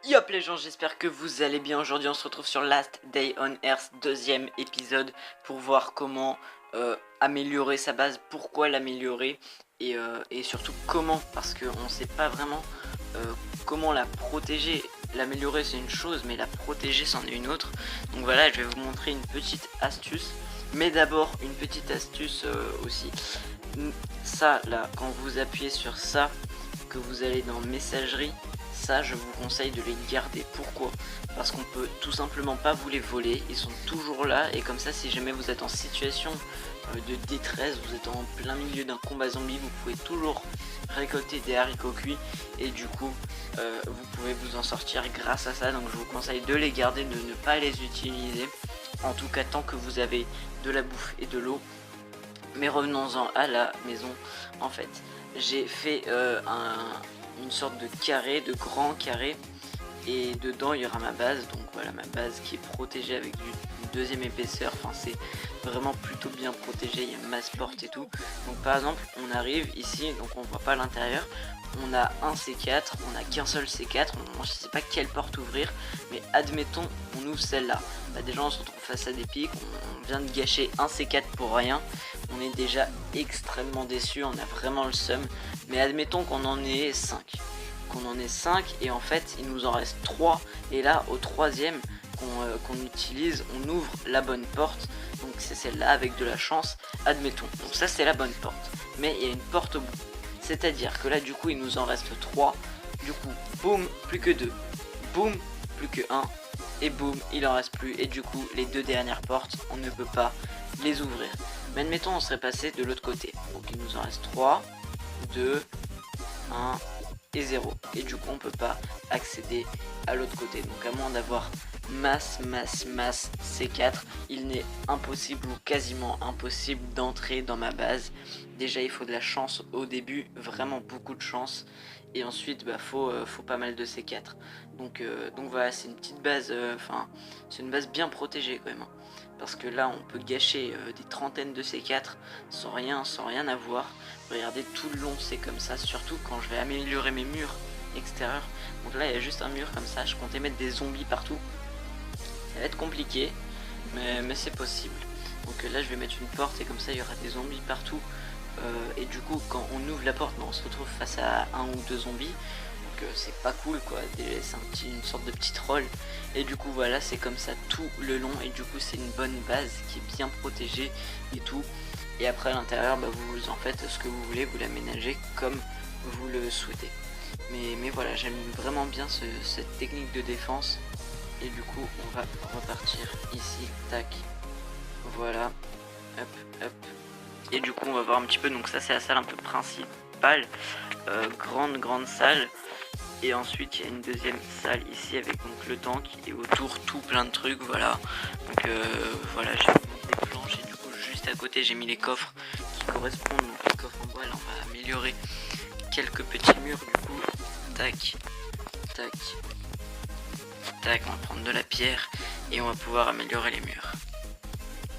Yop les gens, j'espère que vous allez bien. Aujourd'hui on se retrouve sur Last Day on Earth, deuxième épisode, pour voir comment améliorer sa base, pourquoi l'améliorer et surtout comment, parce qu'on sait pas vraiment comment la protéger. L'améliorer c'est une chose, mais la protéger c'en est une autre. Donc voilà, je vais vous montrer une petite astuce, mais d'abord une petite astuce aussi. Ça là, quand vous appuyez sur ça, que vous allez dans messagerie, ça je vous conseille de les garder. Pourquoi? Parce qu'on peut tout simplement pas vous les voler, ils sont toujours là, et comme ça si jamais vous êtes en situation de détresse, vous êtes en plein milieu d'un combat zombie, vous pouvez toujours récolter des haricots cuits et du coup vous pouvez vous en sortir grâce à ça. Donc je vous conseille de les garder, de ne pas les utiliser, en tout cas tant que vous avez de la bouffe et de l'eau. Mais revenons-en à la maison. En fait j'ai fait une sorte de carré, de grand carré, et dedans il y aura ma base. Donc voilà, ma base qui est protégée avec une deuxième épaisseur, enfin c'est vraiment plutôt bien protégé, il y a masse porte et tout. Donc par exemple on arrive ici, donc on voit pas l'intérieur, on a un C4, on a qu'un seul C4, je sais pas quelle porte ouvrir, mais admettons on ouvre celle-là. Bah déjà on se retrouve face à des pics, on vient de gâcher un C4 pour rien, on est déjà extrêmement déçu, on a vraiment le seum. Mais admettons qu'on en ait 5, et en fait il nous en reste 3, et là au troisième qu'on utilise, on ouvre la bonne porte, donc c'est celle-là avec de la chance, admettons. Donc ça c'est la bonne porte, mais il y a une porte au bout, c'est-à-dire que là du coup il nous en reste 3, du coup boum, plus que 2, boum, plus que 1, et boum, il en reste plus, et du coup les deux dernières portes, on ne peut pas les ouvrir. Mais admettons on serait passé de l'autre côté, donc il nous en reste 3, 2, 1 et 0, et du coup on peut pas accéder à l'autre côté. Donc à moins d'avoir masse C4, il n'est impossible ou quasiment impossible d'entrer dans ma base. Déjà il faut de la chance au début, vraiment beaucoup de chance, et ensuite bah faut pas mal de C4. Donc voilà, c'est une petite base, c'est une base bien protégée quand même, hein. Parce que là on peut gâcher des trentaines de C4 sans rien avoir. Regardez, tout le long c'est comme ça, surtout quand je vais améliorer mes murs extérieurs. Donc là il y a juste un mur comme ça, je comptais mettre des zombies partout. Ça va être compliqué, mais c'est possible. Donc là je vais mettre une porte, et comme ça il y aura des zombies partout. Et du coup quand on ouvre la porte, on se retrouve face à un ou deux zombies. C'est pas cool quoi, c'est une sorte de petit troll, et du coup voilà, c'est comme ça tout le long, et du coup c'est une bonne base qui est bien protégée et tout. Et après à l'intérieur bah, vous en faites ce que vous voulez, vous l'aménagez comme vous le souhaitez. Mais voilà, j'aime vraiment bien cette technique de défense, et du coup on va repartir ici, tac, voilà, hop hop, et du coup on va voir un petit peu. Donc ça c'est la salle un peu principale, grande salle. Et ensuite il y a une deuxième salle ici avec donc le tank, et autour tout plein de trucs, voilà. Donc voilà, j'ai mis des planches, et du coup juste à côté j'ai mis les coffres qui correspondent. Donc les coffres en bois, là on va améliorer quelques petits murs, du coup tac tac tac, on va prendre de la pierre et on va pouvoir améliorer les murs.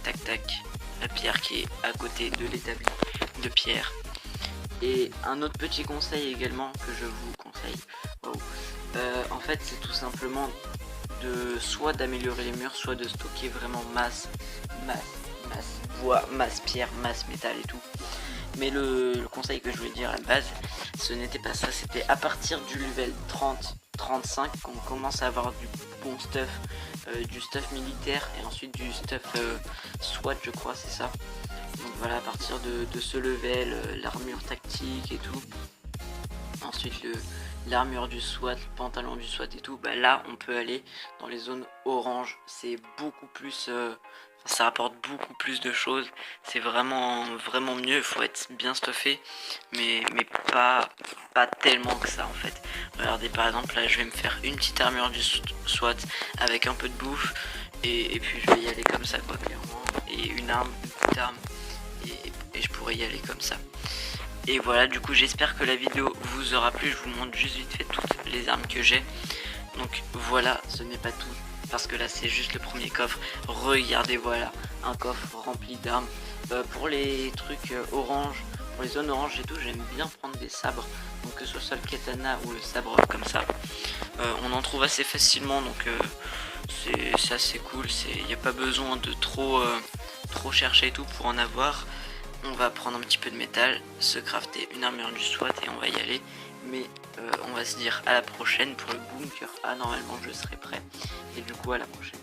Tac tac, la pierre qui est à côté de l'établi de pierre. Et un autre petit conseil également que je vous conseille, en fait c'est tout simplement soit d'améliorer les murs, soit de stocker vraiment masse bois, masse pierre, masse métal et tout. Mais le conseil que je voulais dire à la base, ce n'était pas ça, c'était à partir du level 30-35 qu'on commence à avoir du bon stuff, du stuff militaire, et ensuite du stuff SWAT, je crois, c'est ça. Donc voilà, à partir de ce level, l'armure tactique et tout, ensuite l'armure du SWAT, le pantalon du SWAT et tout, bah là on peut aller dans les zones orange. C'est beaucoup plus, ça rapporte beaucoup plus de choses, c'est vraiment mieux. Il faut être bien stuffé, mais pas tellement que ça en fait. Regardez, par exemple là je vais me faire une petite armure du SWAT avec un peu de bouffe, et puis je vais y aller comme ça quoi, clairement, et une arme, une petite arme, et je pourrais y aller comme ça. Et voilà, du coup j'espère que la vidéo vous aura plu. Je vous montre juste vite fait toutes les armes que j'ai. Donc voilà, ce n'est pas tout, parce que là c'est juste le premier coffre. Regardez, voilà, un coffre rempli d'armes. Pour les trucs orange, pour les zones oranges et tout, j'aime bien prendre des sabres, donc que ce soit le katana ou le sabre comme ça. On en trouve assez facilement, donc c'est assez cool. Il n'y a pas besoin de trop chercher et tout pour en avoir. On va prendre un petit peu de métal, se crafter une armure du SWAT et on va y aller. Mais on va se dire à la prochaine pour le bunker. Ah, normalement je serai prêt. Et du coup à la prochaine.